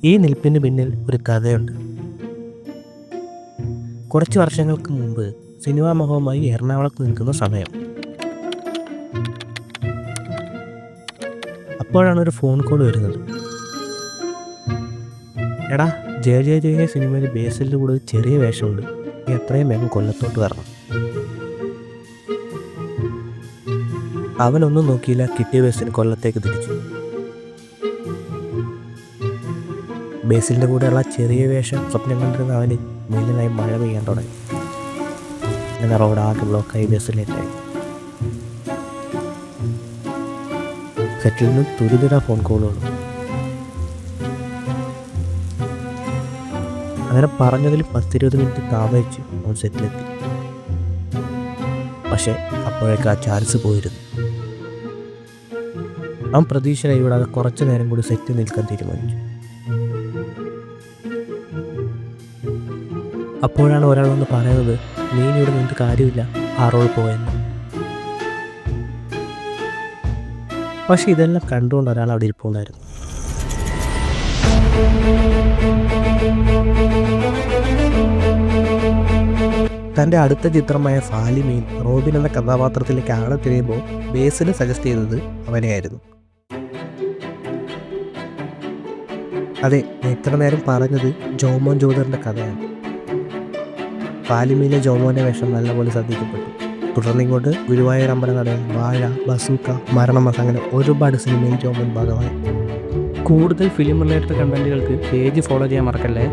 ഈ നിൽപ്പിന് പിന്നിൽ ഒരു കഥയുണ്ട്. കുറച്ച് വർഷങ്ങൾക്ക് മുമ്പ് സിനിമാ മോഹവുമായി എറണാകുളത്ത് നിൽക്കുന്ന സമയം. അപ്പോഴാണ് ഒരു ഫോൺ കോൾ വരുന്നത്. എടാ, ജയ ജയ ജയ സിനിമയിൽ ബേസിലിൻ്റെ കൂടെ ഒരു ചെറിയ വേഷമുണ്ട്, നീ എത്രയും വേഗം കൊല്ലത്തോട്ട് വരണം. അവനൊന്നും നോക്കിയില്ല, കിട്ടിയ ബസ്സിന് കൊല്ലത്തേക്ക് തിരിച്ചു. ബേസിലിൻ്റെ കൂടെയുള്ള ചെറിയ വേഷം സ്വപ്നം കണ്ടിരുന്ന അവന് മുന്നിലായി മഴ പെയ്യാൻ തുടങ്ങി. അങ്ങനെ റോഡ് ആകെ ബ്ലോക്കായി ബസ് ലേറ്റായി. സെറ്റിൽ നിന്ന് തുരിതര ഫോൺ കോളുകളും. അങ്ങനെ പറഞ്ഞതിൽ 10-20 മിനിറ്റ് താമസിച്ച് അവൻ സെറ്റിലെത്തി. പക്ഷേ അപ്പോഴേക്ക് ആ ചാൻസ് പോയിരുന്നു. അവൻ പ്രതീക്ഷ കൈവിടാതെ കുറച്ചു നേരം കൂടി സെറ്റിൽ നിൽക്കാൻ തീരുമാനിച്ചു. അപ്പോഴാണ് ഒരാളൊന്ന് പറയുന്നത്, നീ ഇവിടെ നിന്നിട്ട് കാര്യമില്ല, ആ റോൾ പോയെന്ന്. പക്ഷെ ഇതെല്ലാം കണ്ടുകൊണ്ട് ഒരാൾ അവിടെ ഇരിപ്പുണ്ടായിരുന്നു. തൻ്റെ അടുത്ത ചിത്രമായ ഫാലിമയിൽ റോബിൻ എന്ന കഥാപാത്രത്തിലേക്ക് ആളെ തിരിയുമ്പോൾ ബേസിന് സജസ്റ്റ് ചെയ്തത് അവനെയായിരുന്നു. അതെ, ഇത്ര നേരം പറഞ്ഞത് ജോമോൻ ജോദറിൻ്റെ കഥയാണ്. ഫാലിമയിലെ ജോമോൻ്റെ വേഷം നല്ലപോലെ ശ്രദ്ധിക്കപ്പെട്ടു. തുടർന്നിങ്ങോട്ട് ഗുരുവായൂർ അമ്പലനടൻ, വാഴ, ബസൂക്ക, മരണമസ്, അങ്ങനെ ഒരുപാട് സിനിമയിൽ ജോമോൻ ഭാഗമായി. കൂടുതൽ ഫിലിം റിലേറ്റഡ് കണ്ടന്റുകൾക്ക് പേജ് ഫോളോ ചെയ്യാൻ മറക്കല്ലേ.